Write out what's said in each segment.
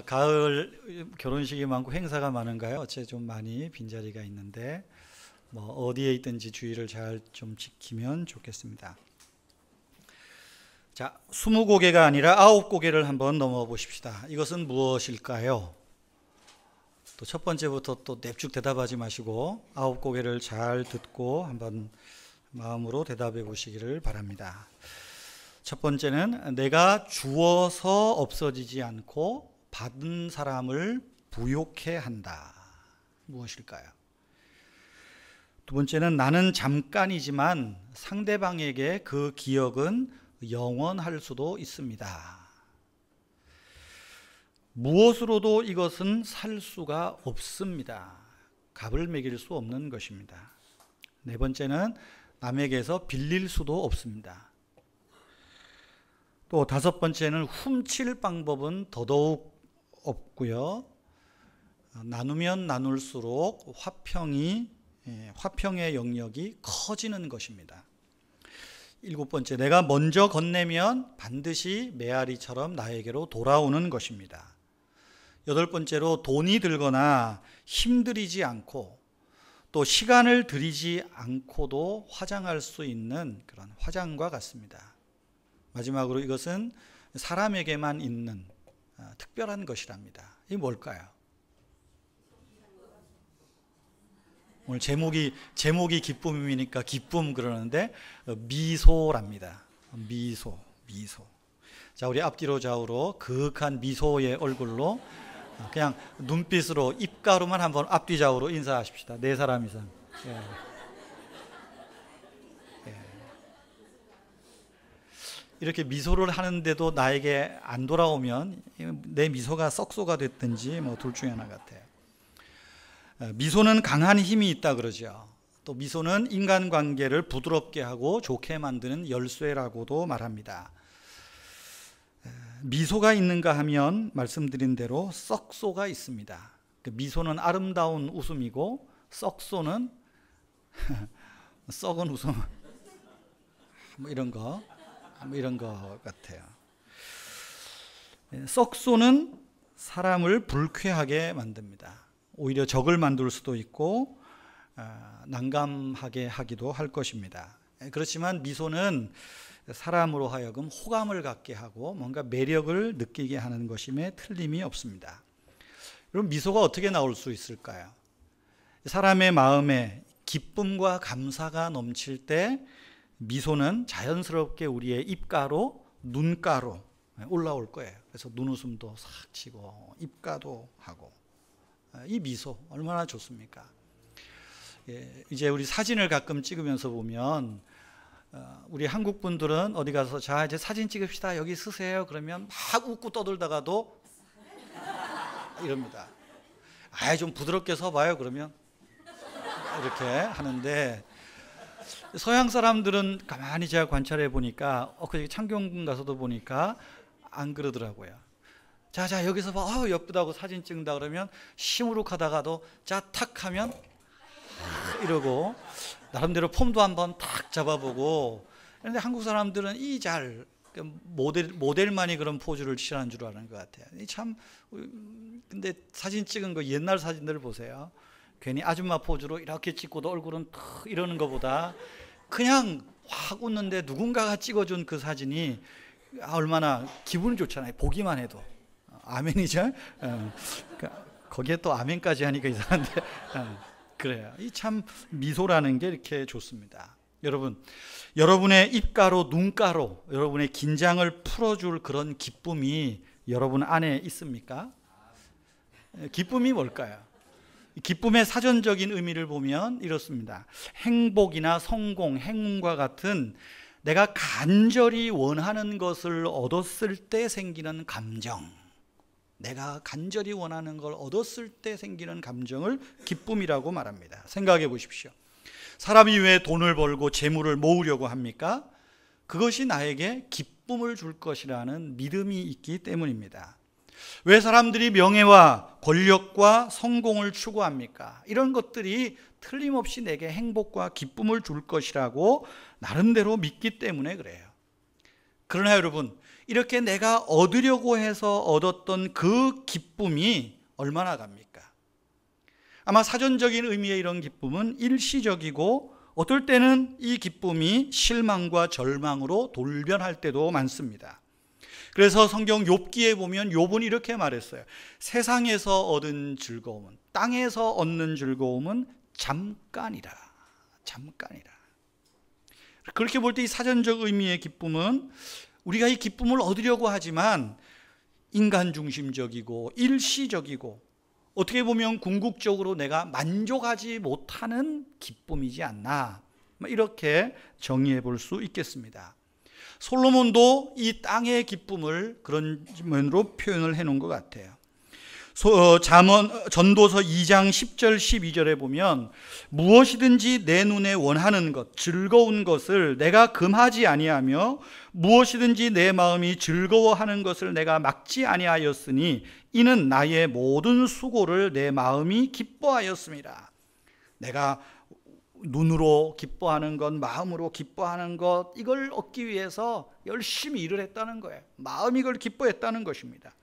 가을 결혼식이 많고 행사가 많은가요? 어째 좀 많이 빈자리가 있는데 어디에 있든지 주의를 잘 좀 지키면 좋겠습니다. 자, 20고개가 아니라 9고개를 한번 넘어 보십시다. 이것은 무엇일까요? 또 첫 번째부터 또 냅죽 대답하지 마시고 9고개를 잘 듣고 한번 마음으로 대답해 보시기를 바랍니다. 첫 번째는 내가 주어서 없어지지 않고 받은 사람을 부욕해 한다. 무엇일까요? 두 번째는 나는 잠깐이지만 상대방에게 그 기억은 영원할 수도 있습니다. 무엇으로도 이것은 살 수가 없습니다. 값을 매길 수 없는 것입니다. 네 번째는 남에게서 빌릴 수도 없습니다. 또 다섯 번째는 훔칠 방법은 더더욱 없고요. 나누면 나눌수록 화평의 영역이 커지는 것입니다. 일곱 번째, 내가 먼저 건네면 반드시 메아리처럼 나에게로 돌아오는 것입니다. 여덟 번째로 돈이 들거나 힘들이지 않고 또 시간을 들이지 않고도 화장할 수 있는 그런 화장과 같습니다. 마지막으로 이것은 사람에게만 있는 특별한 것이랍니다. 이게 뭘까요? 오늘 제목이 기쁨이니까 기쁨 그러는데 미소랍니다. 미소. 자, 우리 앞뒤로 좌우로 그윽한 미소의 얼굴로 그냥 눈빛으로 입가로만 한번 앞뒤 좌우로 인사하십시다. 네 사람 이상. 예. 이렇게 미소를 하는데도 나에게 안 돌아오면 내 미소가 썩소가 됐든지 둘 중에 하나 같아요. 미소는 강한 힘이 있다 그러죠. 또 미소는 인간관계를 부드럽게 하고 좋게 만드는 열쇠라고도 말합니다. 미소가 있는가 하면 말씀드린 대로 썩소가 있습니다. 미소는 아름다운 웃음이고 썩소는 썩은 웃음 이런 거 같아요. 썩소는 사람을 불쾌하게 만듭니다. 오히려 적을 만들 수도 있고 난감하게 하기도 할 것입니다. 그렇지만 미소는 사람으로 하여금 호감을 갖게 하고 뭔가 매력을 느끼게 하는 것임에 틀림이 없습니다. 그럼 미소가 어떻게 나올 수 있을까요? 사람의 마음에 기쁨과 감사가 넘칠 때 미소는 자연스럽게 우리의 입가로 눈가로 올라올 거예요. 그래서 눈웃음도 싹 치고 입가도 하고 이 미소 얼마나 좋습니까? 이제 우리 사진을 가끔 찍으면서 보면 우리 한국 분들은 어디 가서 자 이제 사진 찍읍시다 여기 쓰세요 그러면 막 웃고 떠들다가도 이럽니다. 아예 좀 부드럽게 서봐요 그러면 이렇게 하는데 서양 사람들은 가만히 제가 관찰해 보니까 그 창경궁 가서도 보니까 안 그러더라고요. 자 여기서 봐 예쁘다고 사진 찍는다 그러면 시무룩하다가도 자 탁 하면 이러고 나름대로 폼도 한번 탁 잡아보고. 그런데 한국 사람들은 모델만이 그런 포즈를 취하는 줄 아는 것 같아요. 근데 사진 찍은 거 옛날 사진들 보세요. 괜히 아줌마 포즈로 이렇게 찍고도 얼굴은 탁 이러는 것보다 그냥 확 웃는데 누군가가 찍어준 그 사진이 얼마나 기분이 좋잖아요. 보기만 해도. 아멘이죠? 거기에 또 아멘까지 하니까 이상한데 그래요. 이 참 미소라는 게 이렇게 좋습니다. 여러분, 여러분의 입가로 눈가로 여러분의 긴장을 풀어줄 그런 기쁨이 여러분 안에 있습니까? 기쁨이 뭘까요? 기쁨의 사전적인 의미를 보면 이렇습니다. 행복이나 성공, 행운과 같은 내가 간절히 원하는 것을 얻었을 때 생기는 감정, 내가 간절히 원하는 걸 얻었을 때 생기는 감정을 기쁨이라고 말합니다. 생각해 보십시오. 사람이 왜 돈을 벌고 재물을 모으려고 합니까? 그것이 나에게 기쁨을 줄 것이라는 믿음이 있기 때문입니다. 왜 사람들이 명예와 권력과 성공을 추구합니까? 이런 것들이 틀림없이 내게 행복과 기쁨을 줄 것이라고 나름대로 믿기 때문에 그래요. 그러나 여러분, 이렇게 내가 얻으려고 해서 얻었던 그 기쁨이 얼마나 갑니까? 아마 사전적인 의미의 이런 기쁨은 일시적이고 어떨 때는 이 기쁨이 실망과 절망으로 돌변할 때도 많습니다. 그래서 성경 욥기에 보면 욥은 이렇게 말했어요. 세상에서 얻은 즐거움은, 땅에서 얻는 즐거움은 잠깐이라. 잠깐이라. 그렇게 볼 때 이 사전적 의미의 기쁨은 우리가 이 기쁨을 얻으려고 하지만 인간 중심적이고 일시적이고 어떻게 보면 궁극적으로 내가 만족하지 못하는 기쁨이지 않나, 이렇게 정의해 볼 수 있겠습니다. 솔로몬도 이 땅의 기쁨을 그런 면으로 표현을 해 놓은 것 같아요. 전도서 2장 10절 12절에 보면 무엇이든지 내 눈에 원하는 것, 즐거운 것을 내가 금하지 아니하며 무엇이든지 내 마음이 즐거워하는 것을 내가 막지 아니하였으니 이는 나의 모든 수고를 내 마음이 기뻐하였습니다. 내가 눈으로 기뻐하는 것, 마음으로 기뻐하는 것, 이걸 얻기 위해서 열심히 일을 했다는 거예요. 마음이 이걸 기뻐했다는 것입니다.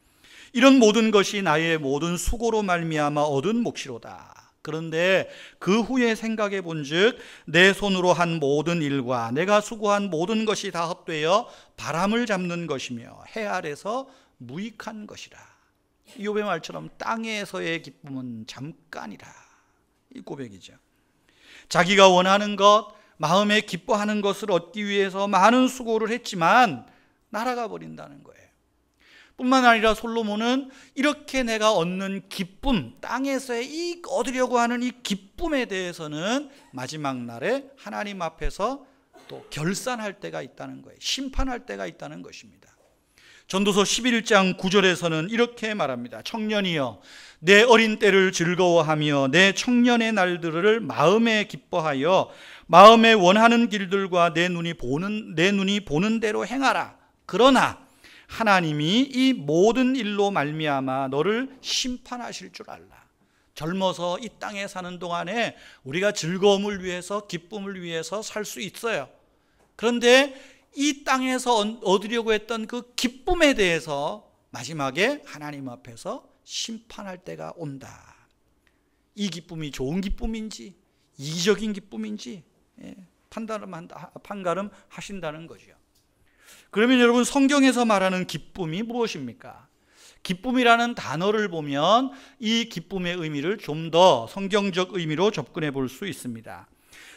이런 모든 것이 나의 모든 수고로 말미암아 얻은 몫이로다. 그런데 그 후에 생각해 본즉 내 손으로 한 모든 일과 내가 수고한 모든 것이 다 헛되어 바람을 잡는 것이며 해 아래서 무익한 것이라. 욥의 말처럼 땅에서의 기쁨은 잠깐이라. 이 고백이죠. 자기가 원하는 것, 마음에 기뻐하는 것을 얻기 위해서 많은 수고를 했지만 날아가 버린다는 거예요. 뿐만 아니라 솔로몬은 이렇게 내가 얻는 기쁨, 땅에서의 이 얻으려고 하는 이 기쁨에 대해서는 마지막 날에 하나님 앞에서 또 결산할 때가 있다는 거예요. 심판할 때가 있다는 것입니다. 전도서 11장 9절에서는 이렇게 말합니다. 청년이여 내 어린 때를 즐거워하며 내 청년의 날들을 마음에 기뻐하여 마음에 원하는 길들과 내 눈이 보는 대로 행하라. 그러나 하나님이 이 모든 일로 말미암아 너를 심판하실 줄 알라. 젊어서 이 땅에 사는 동안에 우리가 즐거움을 위해서, 기쁨을 위해서 살 수 있어요. 그런데 이 땅에서 얻으려고 했던 그 기쁨에 대해서 마지막에 하나님 앞에서 심판할 때가 온다. 이 기쁨이 좋은 기쁨인지 이기적인 기쁨인지 판가름하신다는 거죠. 그러면 여러분, 성경에서 말하는 기쁨이 무엇입니까? 기쁨이라는 단어를 보면 이 기쁨의 의미를 좀 더 성경적 의미로 접근해 볼 수 있습니다.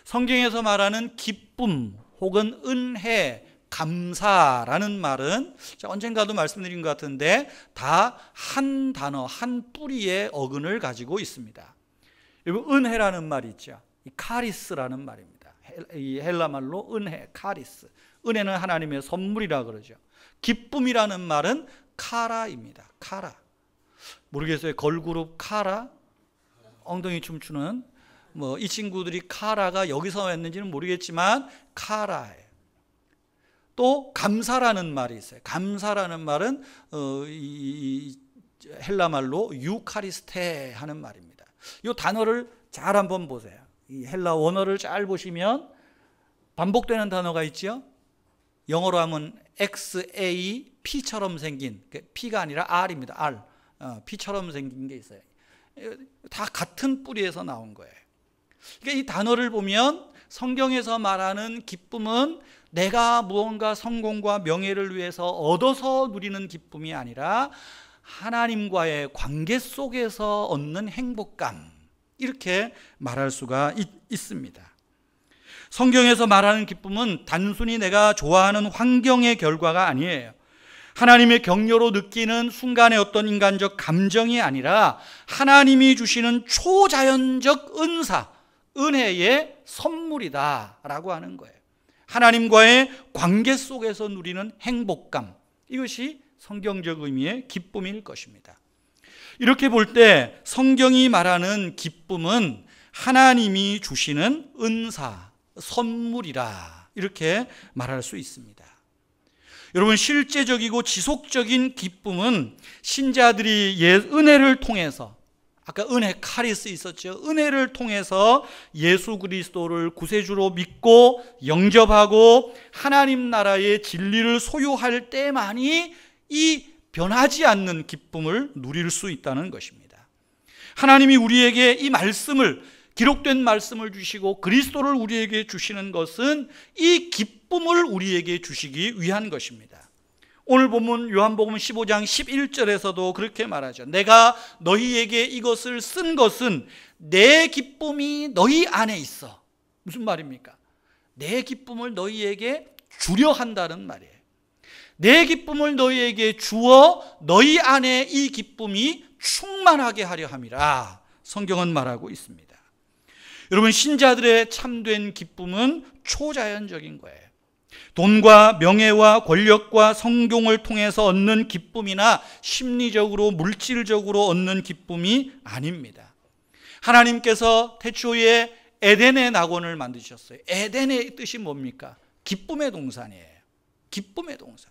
성경에서 말하는 기쁨 혹은 은혜, 감사라는 말은 언젠가도 말씀드린 것 같은데 다 한 단어, 한 뿌리의 어근을 가지고 있습니다. 여러분, 은혜라는 말이 있죠. 이 카리스라는 말입니다. 이 헬라 말로 은혜, 카리스. 은혜는 하나님의 선물이라 그러죠. 기쁨이라는 말은 카라입니다. 카라. 모르겠어요. 걸그룹 카라? 엉덩이 춤추는 이 친구들이 카라가 여기서 왔는지는 모르겠지만 카라예요. 또 감사라는 말이 있어요. 감사라는 말은 이 헬라 말로 유카리스테 하는 말입니다. 이 단어를 잘 한번 보세요. 이 헬라 원어를 잘 보시면 반복되는 단어가 있죠. 영어로 하면 XA, P처럼 생긴, P가 아니라 R입니다. R, P처럼 생긴 게 있어요. 다 같은 뿌리에서 나온 거예요. 그러니까 이 단어를 보면 성경에서 말하는 기쁨은 내가 무언가 성공과 명예를 위해서 얻어서 누리는 기쁨이 아니라 하나님과의 관계 속에서 얻는 행복감, 이렇게 말할 수가 있습니다. 성경에서 말하는 기쁨은 단순히 내가 좋아하는 환경의 결과가 아니에요. 하나님의 격려로 느끼는 순간의 어떤 인간적 감정이 아니라 하나님이 주시는 초자연적 은사, 은혜의 선물이다라고 하는 거예요. 하나님과의 관계 속에서 누리는 행복감, 이것이 성경적 의미의 기쁨일 것입니다. 이렇게 볼 때 성경이 말하는 기쁨은 하나님이 주시는 은사, 선물이라, 이렇게 말할 수 있습니다. 여러분, 실제적이고 지속적인 기쁨은 신자들이 은혜를 통해서 아까 은혜 카리스 있었죠. 은혜를 통해서 예수 그리스도를 구세주로 믿고 영접하고 하나님 나라의 진리를 소유할 때만이 이 변하지 않는 기쁨을 누릴 수 있다는 것입니다. 하나님이 우리에게 이 말씀을, 기록된 말씀을 주시고 그리스도를 우리에게 주시는 것은 이 기쁨을 우리에게 주시기 위한 것입니다. 오늘 본문 요한복음 15장 11절에서도 그렇게 말하죠. 내가 너희에게 이것을 쓴 것은 내 기쁨이 너희 안에 있어. 무슨 말입니까? 내 기쁨을 너희에게 주려 한다는 말이에요. 내 기쁨을 너희에게 주어 너희 안에 이 기쁨이 충만하게 하려 함이라 성경은 말하고 있습니다. 여러분, 신자들의 참된 기쁨은 초자연적인 거예요. 돈과 명예와 권력과 성공을 통해서 얻는 기쁨이나 심리적으로 물질적으로 얻는 기쁨이 아닙니다. 하나님께서 태초에 에덴의 낙원을 만드셨어요. 에덴의 뜻이 뭡니까? 기쁨의 동산이에요. 기쁨의 동산.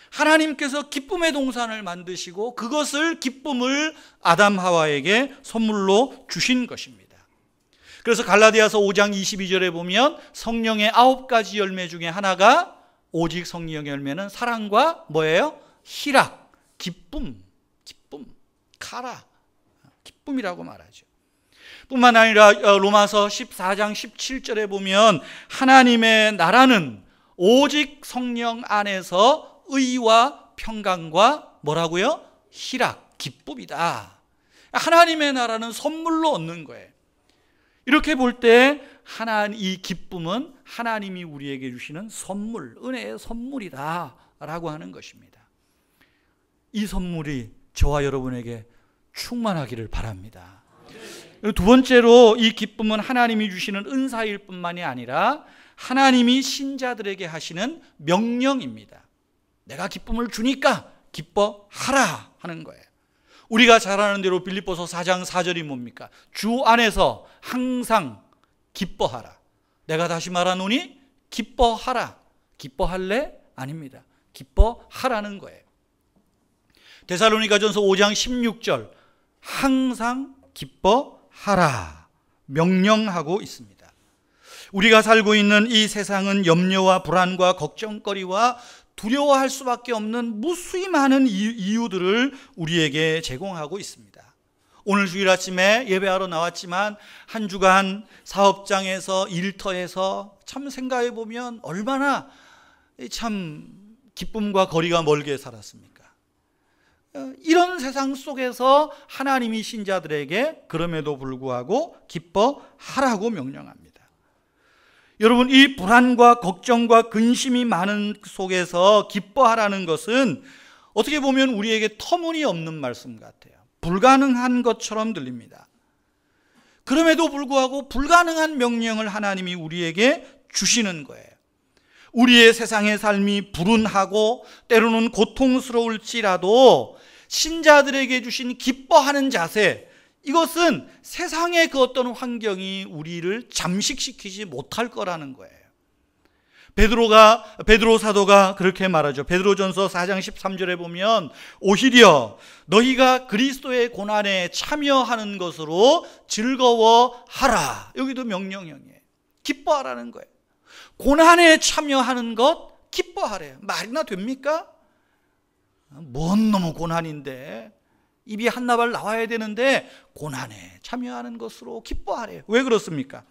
하나님께서 기쁨의 동산을 만드시고 그것을, 기쁨을 아담 하와에게 선물로 주신 것입니다. 그래서 갈라디아서 5장 22절에 보면 성령의 9가지 열매 중에 하나가, 오직 성령의 열매는 사랑과 뭐예요? 희락, 기쁨, 카라, 기쁨이라고 말하죠. 뿐만 아니라 로마서 14장 17절에 보면 하나님의 나라는 오직 성령 안에서 의와 평강과 뭐라고요? 희락, 기쁨이다. 하나님의 나라는 선물로 얻는 거예요. 이렇게 볼 때 이 기쁨은 하나님이 우리에게 주시는 선물, 은혜의 선물이다 라고 하는 것입니다. 이 선물이 저와 여러분에게 충만하기를 바랍니다. 두 번째로, 이 기쁨은 하나님이 주시는 은사일 뿐만이 아니라 하나님이 신자들에게 하시는 명령입니다. 내가 기쁨을 주니까 기뻐하라 하는 거예요. 우리가 잘 아는 대로 빌립보서 4장 4절이 뭡니까? 주 안에서 항상 기뻐하라. 내가 다시 말하노니 기뻐하라. 기뻐할래? 아닙니다. 기뻐하라는 거예요. 데살로니가전서 5장 16절, 항상 기뻐하라 명령하고 있습니다. 우리가 살고 있는 이 세상은 염려와 불안과 걱정거리와 두려워할 수밖에 없는 무수히 많은 이유들을 우리에게 제공하고 있습니다. 오늘 주일 아침에 예배하러 나왔지만 한 주간 사업장에서, 일터에서 참 생각해 보면 얼마나 참 기쁨과 거리가 멀게 살았습니까? 이런 세상 속에서 하나님이 신자들에게 그럼에도 불구하고 기뻐하라고 명령합니다. 여러분, 이 불안과 걱정과 근심이 많은 속에서 기뻐하라는 것은 어떻게 보면 우리에게 터무니없는 말씀 같아요. 불가능한 것처럼 들립니다. 그럼에도 불구하고 불가능한 명령을 하나님이 우리에게 주시는 거예요. 우리의 세상의 삶이 불운하고 때로는 고통스러울지라도 신자들에게 주신 기뻐하는 자세, 이것은 세상의 그 어떤 환경이 우리를 잠식시키지 못할 거라는 거예요. 베드로 사도가 그렇게 말하죠. 베드로전서 4장 13절에 보면 오히려 너희가 그리스도의 고난에 참여하는 것으로 즐거워하라. 여기도 명령형이에요. 기뻐하라는 거예요. 고난에 참여하는 것 기뻐하래요. 말이나 됩니까? 뭔 놈의 고난인데, 입이 한 나발 나와야 되는데 고난에 참여하는 것으로 기뻐하래요. 왜 그렇습니까?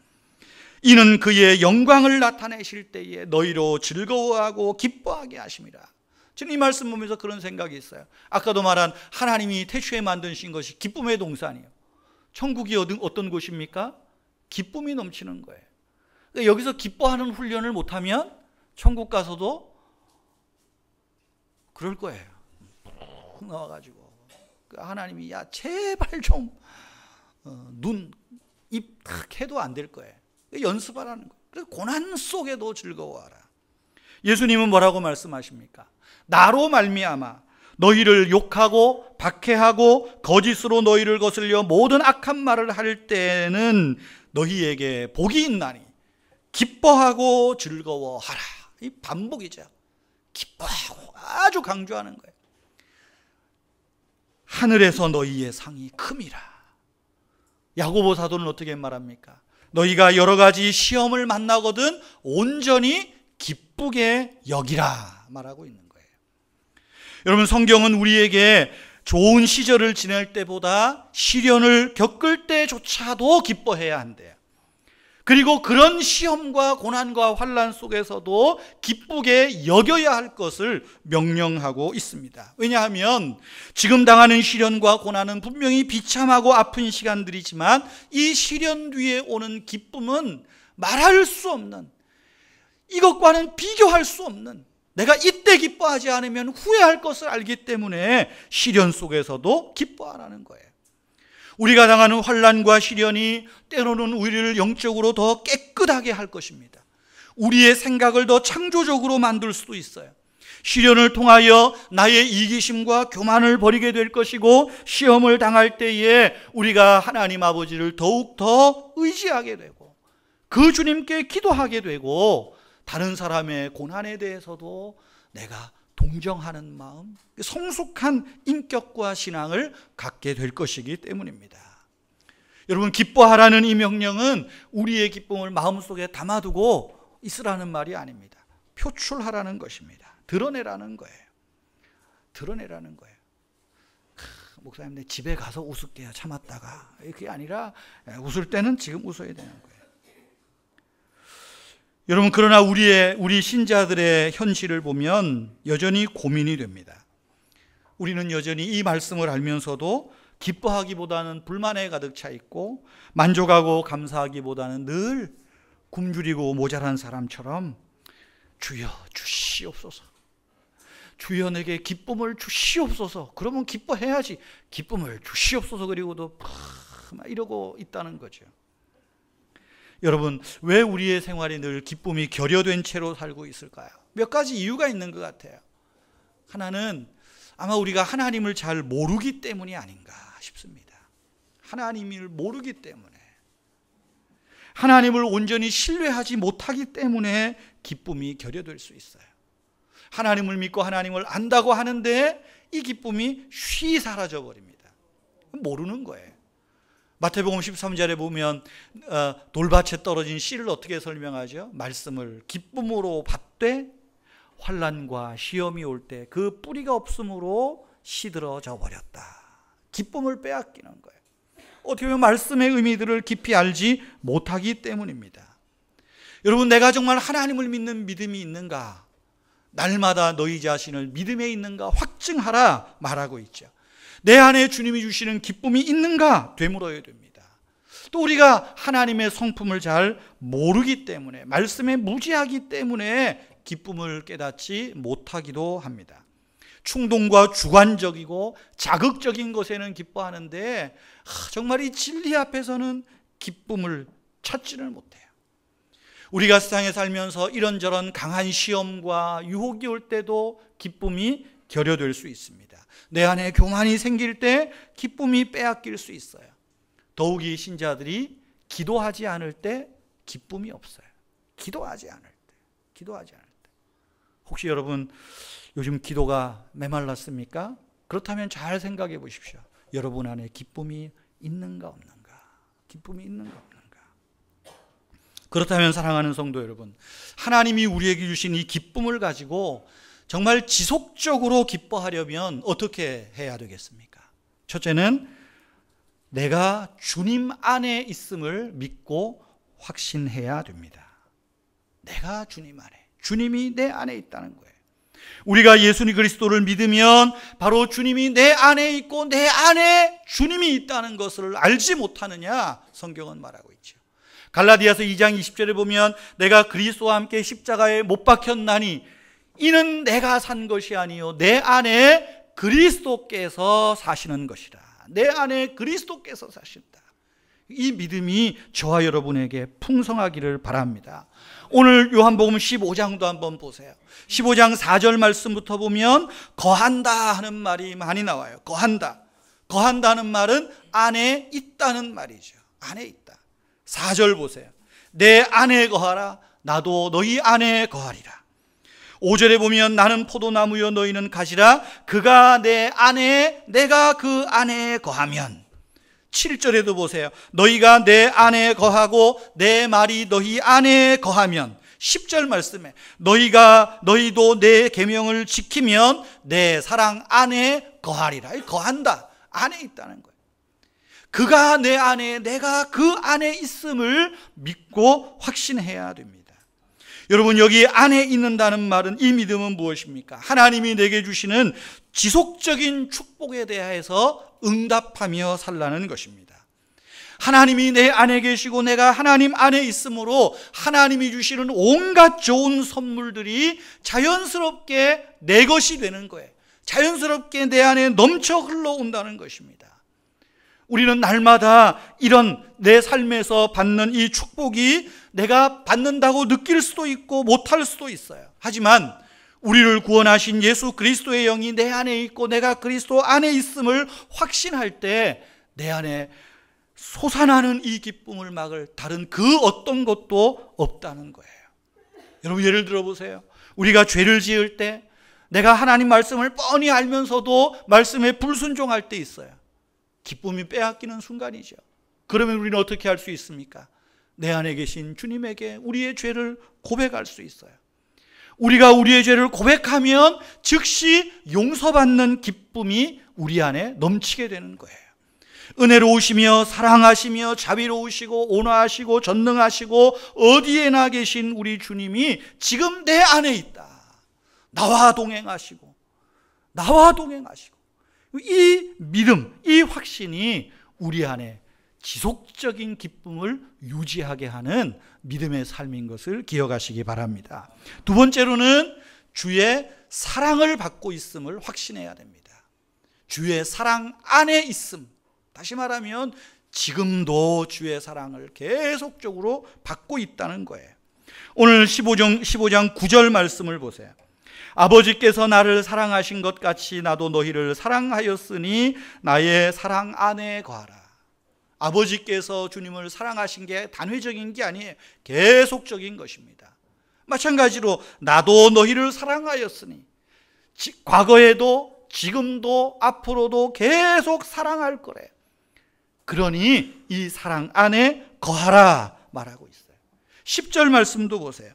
이는 그의 영광을 나타내실 때에 너희로 즐거워하고 기뻐하게 하심이라. 저는 이 말씀 보면서 그런 생각이 있어요. 아까도 말한 하나님이 태초에 만드신 것이 기쁨의 동산이에요. 천국이 어떤 곳입니까? 기쁨이 넘치는 거예요. 여기서 기뻐하는 훈련을 못하면 천국 가서도 그럴 거예요. 나와가지고 하나님이 야 제발 좀 눈, 입 탁 해도 안 될 거예요. 연습하라는 거예요. 그래서 고난 속에도 즐거워하라. 예수님은 뭐라고 말씀하십니까? 나로 말미암아 너희를 욕하고 박해하고 거짓으로 너희를 거슬려 모든 악한 말을 할 때에는 너희에게 복이 있나니 기뻐하고 즐거워하라. 이 반복이죠. 기뻐하고 아주 강조하는 거예요. 하늘에서 너희의 상이 큼이라. 야고보 사도는 어떻게 말합니까? 너희가 여러 가지 시험을 만나거든 온전히 기쁘게 여기라 말하고 있는 거예요. 여러분, 성경은 우리에게 좋은 시절을 지낼 때보다 시련을 겪을 때조차도 기뻐해야 한대요. 그리고 그런 시험과 고난과 환난 속에서도 기쁘게 여겨야 할 것을 명령하고 있습니다. 왜냐하면 지금 당하는 시련과 고난은 분명히 비참하고 아픈 시간들이지만 이 시련 뒤에 오는 기쁨은 말할 수 없는, 이것과는 비교할 수 없는, 내가 이때 기뻐하지 않으면 후회할 것을 알기 때문에 시련 속에서도 기뻐하라는 거예요. 우리가 당하는 환난과 시련이 때로는 우리를 영적으로 더 깨끗하게 할 것입니다. 우리의 생각을 더 창조적으로 만들 수도 있어요. 시련을 통하여 나의 이기심과 교만을 버리게 될 것이고, 시험을 당할 때에 우리가 하나님 아버지를 더욱 더 의지하게 되고 그 주님께 기도하게 되고, 다른 사람의 고난에 대해서도 내가 동정하는 마음, 성숙한 인격과 신앙을 갖게 될 것이기 때문입니다. 여러분, 기뻐하라는 이 명령은 우리의 기쁨을 마음속에 담아두고 있으라는 말이 아닙니다. 표출하라는 것입니다. 드러내라는 거예요. 드러내라는 거예요. 목사님, 내 집에 가서 웃을게요. 참았다가. 그게 아니라 웃을 때는 지금 웃어야 되는 거예요. 여러분, 그러나 우리 신자들의 현실을 보면 여전히 고민이 됩니다. 우리는 여전히 이 말씀을 알면서도 기뻐하기보다는 불만에 가득 차 있고, 만족하고 감사하기보다는 늘 굶주리고 모자란 사람처럼 주여 주시옵소서, 주여 내게 기쁨을 주시옵소서, 그러면 기뻐해야지, 기쁨을 주시옵소서, 그리고도 막 이러고 있다는 거죠. 여러분, 왜 우리의 생활이 늘 기쁨이 결여된 채로 살고 있을까요? 몇 가지 이유가 있는 것 같아요. 하나는 아마 우리가 하나님을 잘 모르기 때문이 아닌가 싶습니다. 하나님을 모르기 때문에, 하나님을 온전히 신뢰하지 못하기 때문에 기쁨이 결여될 수 있어요. 하나님을 믿고 하나님을 안다고 하는데 이 기쁨이 쉬 사라져 버립니다. 모르는 거예요. 마태복음 13절에 보면 돌밭에 떨어진 씨를 어떻게 설명하죠? 말씀을 기쁨으로 받되 환난과 시험이 올 때 그 뿌리가 없으므로 시들어져 버렸다. 기쁨을 빼앗기는 거예요. 어떻게 보면 말씀의 의미들을 깊이 알지 못하기 때문입니다. 여러분, 내가 정말 하나님을 믿는 믿음이 있는가? 날마다 너희 자신을 믿음에 있는가 확증하라 말하고 있죠. 내 안에 주님이 주시는 기쁨이 있는가 되물어야 됩니다. 또 우리가 하나님의 성품을 잘 모르기 때문에, 말씀에 무지하기 때문에 기쁨을 깨닫지 못하기도 합니다. 충동과 주관적이고 자극적인 것에는 기뻐하는데 정말 이 진리 앞에서는 기쁨을 찾지를 못해요. 우리가 세상에 살면서 이런저런 강한 시험과 유혹이 올 때도 기쁨이 결여될 수 있습니다. 내 안에 교만이 생길 때 기쁨이 빼앗길 수 있어요. 더욱이 신자들이 기도하지 않을 때 기쁨이 없어요. 기도하지 않을 때. 혹시 여러분 요즘 기도가 메말랐습니까? 그렇다면 잘 생각해 보십시오. 여러분 안에 기쁨이 있는가 없는가? 기쁨이 있는가 없는가? 그렇다면 사랑하는 성도 여러분, 하나님이 우리에게 주신 이 기쁨을 가지고 정말 지속적으로 기뻐하려면 어떻게 해야 되겠습니까? 첫째는 내가 주님 안에 있음을 믿고 확신해야 됩니다. 내가 주님 안에, 주님이 내 안에 있다는 거예요. 우리가 예수님 그리스도를 믿으면 바로 주님이 내 안에 있고 내 안에 주님이 있다는 것을 알지 못하느냐? 성경은 말하고 있죠. 갈라디아서 2장 20절에 보면 내가 그리스도와 함께 십자가에 못 박혔나니 이는 내가 산 것이 아니요 내 안에 그리스도께서 사시는 것이라. 내 안에 그리스도께서 사신다. 이 믿음이 저와 여러분에게 풍성하기를 바랍니다. 오늘 요한복음 15장도 한번 보세요. 15장 4절 말씀부터 보면 거한다 하는 말이 많이 나와요. 거한다는 말은 안에 있다는 말이죠. 안에 있다. 4절 보세요. 내 안에 거하라. 나도 너희 안에 거하리라. 5절에 보면 나는 포도나무여 너희는 가지라. 그가 내 안에 내가 그 안에 거하면. 7절에도 보세요. 너희가 내 안에 거하고 내 말이 너희 안에 거하면, 10절 말씀에 너희도 내 계명을 지키면 내 사랑 안에 거하리라. 거한다, 안에 있다는 거예요. 그가 내 안에, 내가 그 안에 있음을 믿고 확신해야 됩니다. 여러분, 여기 안에 있는다는 말은, 이 믿음은 무엇입니까? 하나님이 내게 주시는 지속적인 축복에 대해서 응답하며 살라는 것입니다. 하나님이 내 안에 계시고 내가 하나님 안에 있으므로 하나님이 주시는 온갖 좋은 선물들이 자연스럽게 내 것이 되는 거예요. 자연스럽게 내 안에 넘쳐 흘러온다는 것입니다. 우리는 날마다 이런 내 삶에서 받는 이 축복이 내가 받는다고 느낄 수도 있고 못할 수도 있어요. 하지만 우리를 구원하신 예수 그리스도의 영이 내 안에 있고 내가 그리스도 안에 있음을 확신할 때 내 안에 솟아나는 이 기쁨을 막을 다른 그 어떤 것도 없다는 거예요. 여러분, 예를 들어 보세요. 우리가 죄를 지을 때 내가 하나님 말씀을 뻔히 알면서도 말씀에 불순종할 때 있어요. 기쁨이 빼앗기는 순간이죠. 그러면 우리는 어떻게 할 수 있습니까? 내 안에 계신 주님에게 우리의 죄를 고백할 수 있어요. 우리가 우리의 죄를 고백하면 즉시 용서받는 기쁨이 우리 안에 넘치게 되는 거예요. 은혜로우시며 사랑하시며 자비로우시고 온화하시고 전능하시고 어디에나 계신 우리 주님이 지금 내 안에 있다. 나와 동행하시고 이 믿음, 이 확신이 우리 안에 지속적인 기쁨을 유지하게 하는 믿음의 삶인 것을 기억하시기 바랍니다. 두 번째로는 주의 사랑을 받고 있음을 확신해야 됩니다. 주의 사랑 안에 있음. 다시 말하면 지금도 주의 사랑을 계속적으로 받고 있다는 거예요. 오늘 15장 9절 말씀을 보세요. 아버지께서 나를 사랑하신 것 같이 나도 너희를 사랑하였으니 나의 사랑 안에 거하라. 아버지께서 주님을 사랑하신 게 단회적인 게 아니에요. 계속적인 것입니다. 마찬가지로 나도 너희를 사랑하였으니, 과거에도 지금도 앞으로도 계속 사랑할 거래. 그러니 이 사랑 안에 거하라 말하고 있어요. 10절 말씀도 보세요.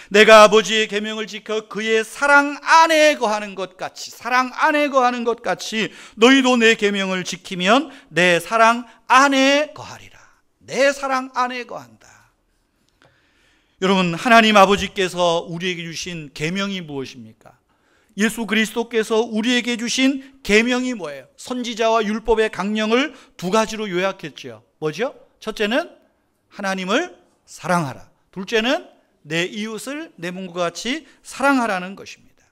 내가 아버지의 계명을 지켜 그의 사랑 안에 거하는 것 같이, 사랑 안에 거하는 것 같이 너희도 내 계명을 지키면 내 사랑 안에 거하리라. 내 사랑 안에 거한다. 여러분, 하나님 아버지께서 우리에게 주신 계명이 무엇입니까? 예수 그리스도께서 우리에게 주신 계명이 뭐예요? 선지자와 율법의 강령을 두 가지로 요약했죠. 뭐죠? 첫째는 하나님을 사랑하라. 둘째는 내 이웃을 내 몸과 같이 사랑하라는 것입니다.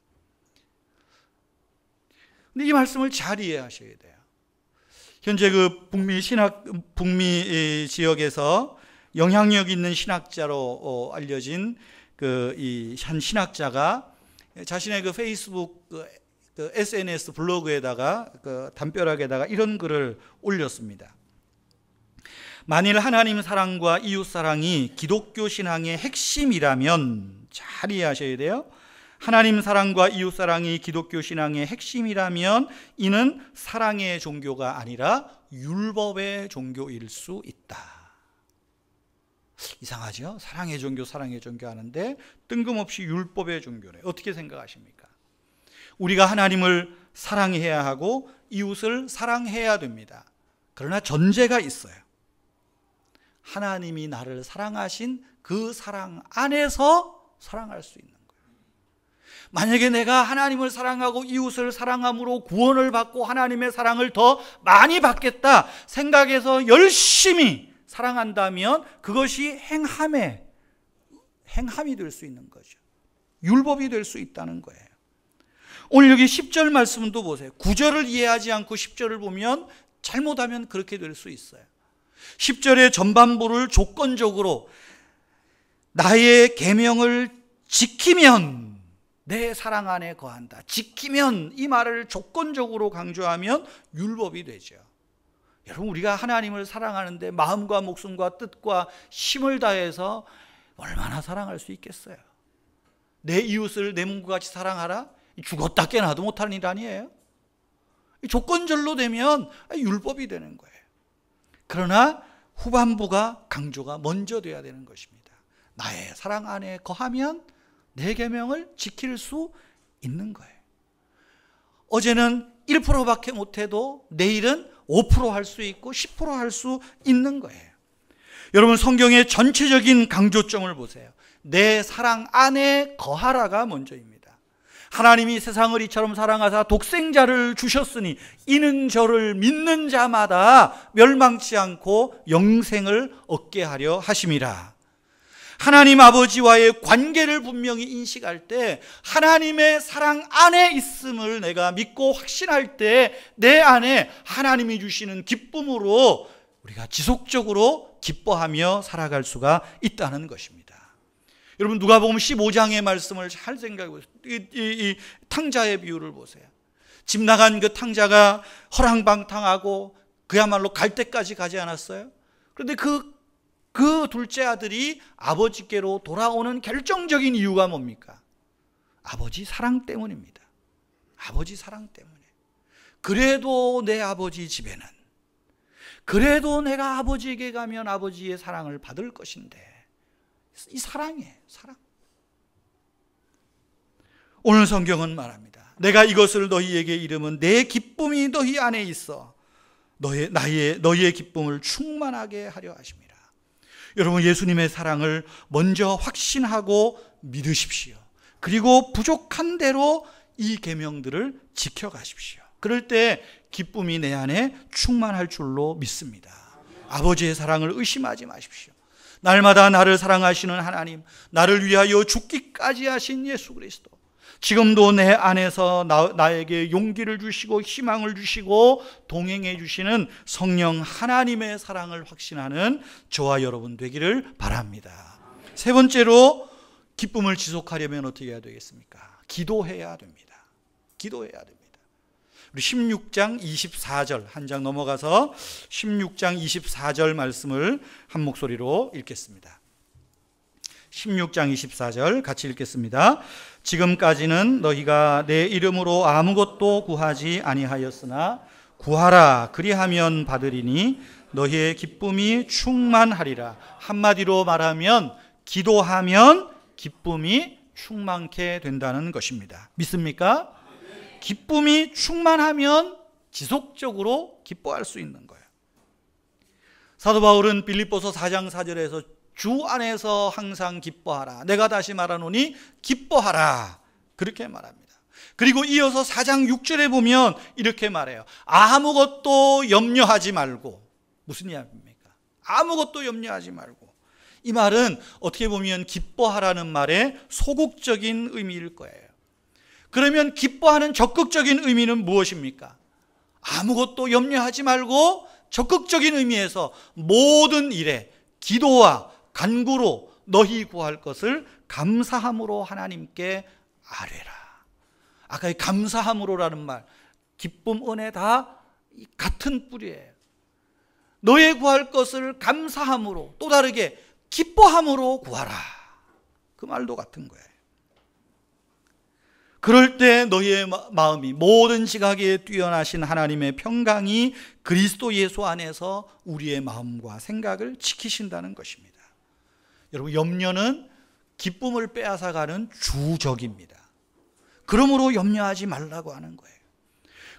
근데 이 말씀을 잘 이해하셔야 돼요. 현재 그 북미 지역에서 영향력 있는 신학자로 알려진 한 신학자가 자신의 그 페이스북 SNS 블로그에다가 담벼락에다가 이런 글을 올렸습니다. 만일 하나님 사랑과 이웃 사랑이 기독교 신앙의 핵심이라면, 잘 이해하셔야 돼요. 하나님 사랑과 이웃 사랑이 기독교 신앙의 핵심이라면 이는 사랑의 종교가 아니라 율법의 종교일 수 있다. 이상하죠? 사랑의 종교 하는데 뜬금없이 율법의 종교래. 어떻게 생각하십니까? 우리가 하나님을 사랑해야 하고 이웃을 사랑해야 됩니다. 그러나 전제가 있어요. 하나님이 나를 사랑하신 그 사랑 안에서 사랑할 수 있는 거예요. 만약에 내가 하나님을 사랑하고 이웃을 사랑함으로 구원을 받고 하나님의 사랑을 더 많이 받겠다 생각해서 열심히 사랑한다면 그것이 행함이 될 수 있는 거죠. 율법이 될 수 있다는 거예요. 오늘 여기 10절 말씀도 보세요. 9절을 이해하지 않고 10절을 보면 잘못하면 그렇게 될 수 있어요. 10절의 전반부를 조건적으로 나의 계명을 지키면 내 사랑 안에 거한다. 지키면, 이 말을 조건적으로 강조하면 율법이 되죠. 여러분, 우리가 하나님을 사랑하는데 마음과 목숨과 뜻과 힘을 다해서 얼마나 사랑할 수 있겠어요? 내 이웃을 내 몸과 같이 사랑하라? 죽었다 깨나도 못하는 일 아니에요? 조건절로 되면 율법이 되는 거예요. 그러나 후반부가 강조가 먼저 돼야 되는 것입니다. 나의 사랑 안에 거하면 내 계명을 지킬 수 있는 거예요. 어제는 1%밖에 못해도 내일은 5% 할 수 있고 10% 할 수 있는 거예요. 여러분, 성경의 전체적인 강조점을 보세요. 내 사랑 안에 거하라가 먼저입니다. 하나님이 세상을 이처럼 사랑하사 독생자를 주셨으니 이는 저를 믿는 자마다 멸망치 않고 영생을 얻게 하려 하심이라. 하나님 아버지와의 관계를 분명히 인식할 때, 하나님의 사랑 안에 있음을 내가 믿고 확신할 때 내 안에 하나님이 주시는 기쁨으로 우리가 지속적으로 기뻐하며 살아갈 수가 있다는 것입니다. 여러분, 누가복음 15장의 말씀을 잘 생각해 보세요. 이 탕자의 비유를 보세요. 집 나간 그 탕자가 허랑방탕하고 그야말로 갈 때까지 가지 않았어요? 그런데 그 둘째 아들이 아버지께로 돌아오는 결정적인 이유가 뭡니까? 아버지 사랑 때문입니다. 아버지 사랑 때문에. 그래도 내 아버지 집에는, 그래도 내가 아버지에게 가면 아버지의 사랑을 받을 것인데, 이 사랑이에요, 사랑. 오늘 성경은 말합니다. 내가 이것을 너희에게 이름은 내 기쁨이 너희 안에 있어 너희의 기쁨을 충만하게 하려 하심이라. 여러분, 예수님의 사랑을 먼저 확신하고 믿으십시오. 그리고 부족한 대로 이 계명들을 지켜가십시오. 그럴 때 기쁨이 내 안에 충만할 줄로 믿습니다. 아버지의 사랑을 의심하지 마십시오. 날마다 나를 사랑하시는 하나님, 나를 위하여 죽기까지 하신 예수 그리스도, 지금도 내 안에서 나에게 용기를 주시고 희망을 주시고 동행해 주시는 성령 하나님의 사랑을 확신하는 저와 여러분 되기를 바랍니다. 세 번째로, 기쁨을 지속하려면 어떻게 해야 되겠습니까? 기도해야 됩니다. 기도해야 됩니다. 우리 16장 24절, 한 장 넘어가서 16장 24절 말씀을 한 목소리로 읽겠습니다. 16장 24절 같이 읽겠습니다. 지금까지는 너희가 내 이름으로 아무것도 구하지 아니하였으나 구하라 그리하면 받으리니 너희의 기쁨이 충만하리라. 한마디로 말하면 기도하면 기쁨이 충만케 된다는 것입니다. 믿습니까? 기쁨이 충만하면 지속적으로 기뻐할 수 있는 거예요. 사도 바울은 빌립보서 4장 4절에서 주 안에서 항상 기뻐하라. 내가 다시 말하노니 기뻐하라. 그렇게 말합니다. 그리고 이어서 4장 6절에 보면 이렇게 말해요. 아무것도 염려하지 말고. 무슨 이야기입니까? 아무것도 염려하지 말고. 이 말은 어떻게 보면 기뻐하라는 말의 소극적인 의미일 거예요. 그러면 기뻐하는 적극적인 의미는 무엇입니까? 아무것도 염려하지 말고 적극적인 의미에서 모든 일에 기도와 간구로 너희 구할 것을 감사함으로 하나님께 아뢰라. 아까 이 감사함으로라는 말, 기쁨, 은혜 다 같은 뿌리예요. 너희 구할 것을 감사함으로, 또 다르게 기뻐함으로 구하라. 그 말도 같은 거예요. 그럴 때 너희의 마음이 모든 지각에 뛰어나신 하나님의 평강이 그리스도 예수 안에서 우리의 마음과 생각을 지키신다는 것입니다. 여러분, 염려는 기쁨을 빼앗아가는 주적입니다. 그러므로 염려하지 말라고 하는 거예요.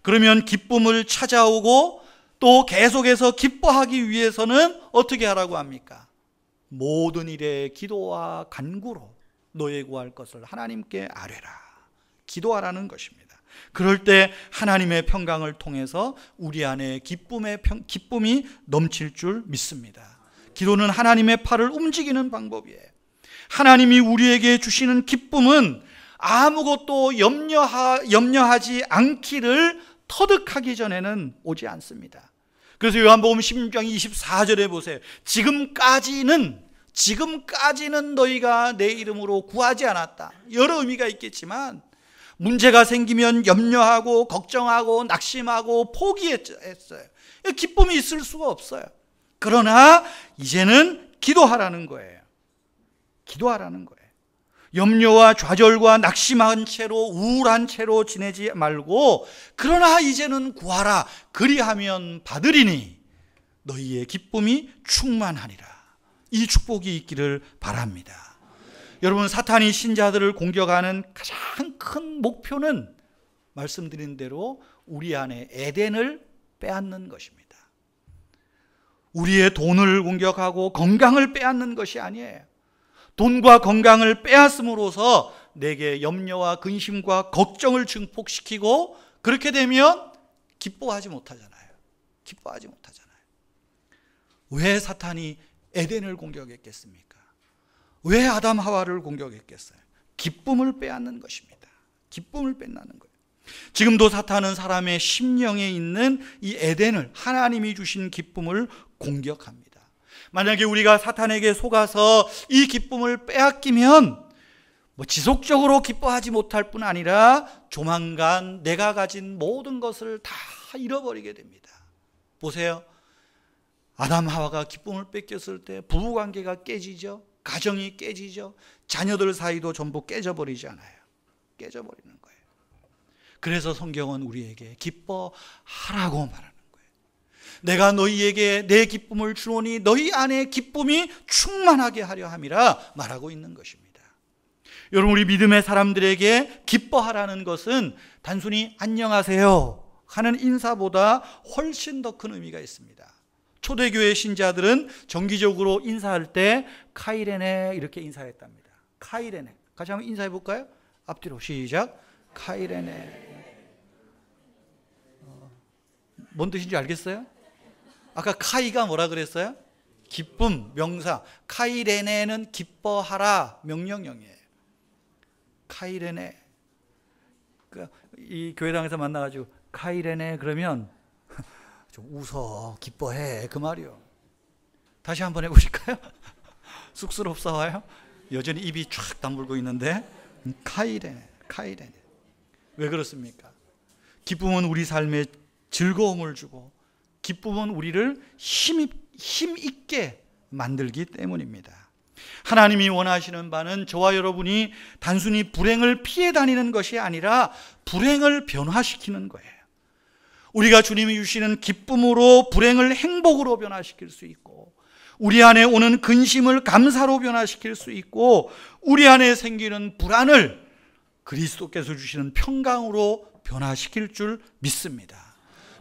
그러면 기쁨을 찾아오고 또 계속해서 기뻐하기 위해서는 어떻게 하라고 합니까? 모든 일에 기도와 간구로 너의 구할 것을 하나님께 아뢰라. 기도하라는 것입니다. 그럴 때 하나님의 평강을 통해서 우리 안에 기쁨이 넘칠 줄 믿습니다. 기도는 하나님의 팔을 움직이는 방법이에요. 하나님이 우리에게 주시는 기쁨은 아무것도 염려하지 않기를 터득하기 전에는 오지 않습니다. 그래서 요한복음 16장 24절에 보세요. 지금까지는 너희가 내 이름으로 구하지 않았다. 여러 의미가 있겠지만 문제가 생기면 염려하고 걱정하고 낙심하고 포기했어요. 기쁨이 있을 수가 없어요. 그러나 이제는 기도하라는 거예요. 기도하라는 거예요. 염려와 좌절과 낙심한 채로 우울한 채로 지내지 말고, 그러나 이제는 구하라 그리하면 받으리니 너희의 기쁨이 충만하리라. 이 축복이 있기를 바랍니다. 여러분, 사탄이 신자들을 공격하는 가장 큰 목표는 말씀드린 대로 우리 안에 에덴을 빼앗는 것입니다. 우리의 돈을 공격하고 건강을 빼앗는 것이 아니에요. 돈과 건강을 빼앗음으로써 내게 염려와 근심과 걱정을 증폭시키고, 그렇게 되면 기뻐하지 못하잖아요. 기뻐하지 못하잖아요. 왜 사탄이 에덴을 공격했겠습니까? 왜 아담 하와를 공격했겠어요? 기쁨을 빼앗는 것입니다. 기쁨을 뺏는 거예요. 지금도 사탄은 사람의 심령에 있는 이 에덴을, 하나님이 주신 기쁨을 공격합니다. 만약에 우리가 사탄에게 속아서 이 기쁨을 빼앗기면 지속적으로 기뻐하지 못할 뿐 아니라 조만간 내가 가진 모든 것을 다 잃어버리게 됩니다. 보세요. 아담 하와가 기쁨을 뺏겼을 때 부부관계가 깨지죠. 가정이 깨지죠. 자녀들 사이도 전부 깨져버리잖아요. 깨져버리는 거예요. 그래서 성경은 우리에게 기뻐하라고 말하는 거예요. 내가 너희에게 내 기쁨을 주노니 너희 안에 기쁨이 충만하게 하려 함이라 말하고 있는 것입니다. 여러분, 우리 믿음의 사람들에게 기뻐하라는 것은 단순히 안녕하세요 하는 인사보다 훨씬 더 큰 의미가 있습니다. 초대교회 신자들은 정기적으로 인사할 때 카이레네 이렇게 인사했답니다. 카이레네. 같이 한번 인사해 볼까요? 앞뒤로 시작. 카이레네. 뭔 뜻인지 알겠어요? 아까 카이가 뭐라 그랬어요? 기쁨, 명사. 카이레네는 기뻐하라, 명령형이에요. 카이레네. 이 교회당에서 만나가지고 카이레네 그러면 좀 웃어, 기뻐해, 그 말이요. 다시 한번 해보실까요? 쑥스럽사와요? 여전히 입이 쫙 다물고 있는데 카이레네, 카이레네. 왜 그렇습니까? 기쁨은 우리 삶에 즐거움을 주고 기쁨은 우리를 힘있게 만들기 때문입니다. 하나님이 원하시는 바는 저와 여러분이 단순히 불행을 피해 다니는 것이 아니라 불행을 변화시키는 거예요. 우리가 주님이 주시는 기쁨으로 불행을 행복으로 변화시킬 수 있고, 우리 안에 오는 근심을 감사로 변화시킬 수 있고, 우리 안에 생기는 불안을 그리스도께서 주시는 평강으로 변화시킬 줄 믿습니다.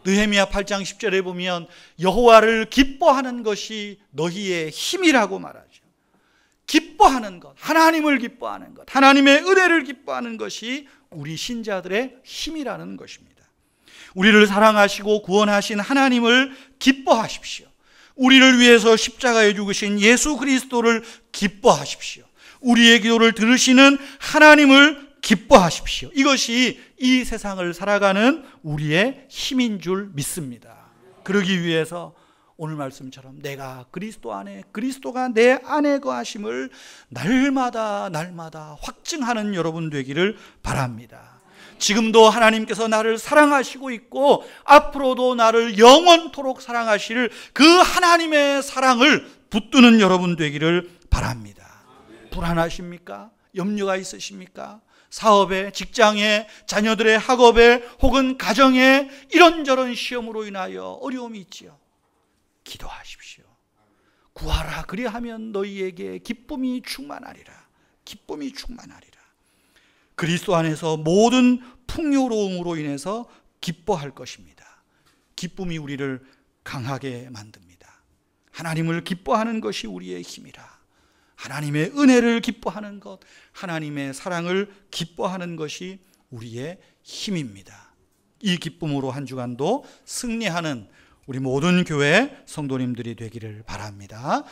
느헤미야 8장 10절에 보면 여호와를 기뻐하는 것이 너희의 힘이라고 말하죠. 기뻐하는 것, 하나님을 기뻐하는 것, 하나님의 은혜를 기뻐하는 것이 우리 신자들의 힘이라는 것입니다. 우리를 사랑하시고 구원하신 하나님을 기뻐하십시오. 우리를 위해서 십자가에 죽으신 예수 그리스도를 기뻐하십시오. 우리의 기도를 들으시는 하나님을 기뻐하십시오. 이것이 이 세상을 살아가는 우리의 힘인 줄 믿습니다. 그러기 위해서 오늘 말씀처럼 내가 그리스도 안에, 그리스도가 내 안에 거하심을 날마다 확증하는 여러분 되기를 바랍니다. 지금도 하나님께서 나를 사랑하시고 있고 앞으로도 나를 영원토록 사랑하실 그 하나님의 사랑을 붙드는 여러분 되기를 바랍니다. 불안하십니까? 염려가 있으십니까? 사업에, 직장에, 자녀들의 학업에 혹은 가정에 이런저런 시험으로 인하여 어려움이 있지요. 기도하십시오. 구하라, 그리하면 너희에게 기쁨이 충만하리라. 기쁨이 충만하리라. 그리스도 안에서 모든 풍요로움으로 인해서 기뻐할 것입니다. 기쁨이 우리를 강하게 만듭니다. 하나님을 기뻐하는 것이 우리의 힘이라. 하나님의 은혜를 기뻐하는 것, 하나님의 사랑을 기뻐하는 것이 우리의 힘입니다. 이 기쁨으로 한 주간도 승리하는 우리 모든 교회 성도님들이 되기를 바랍니다.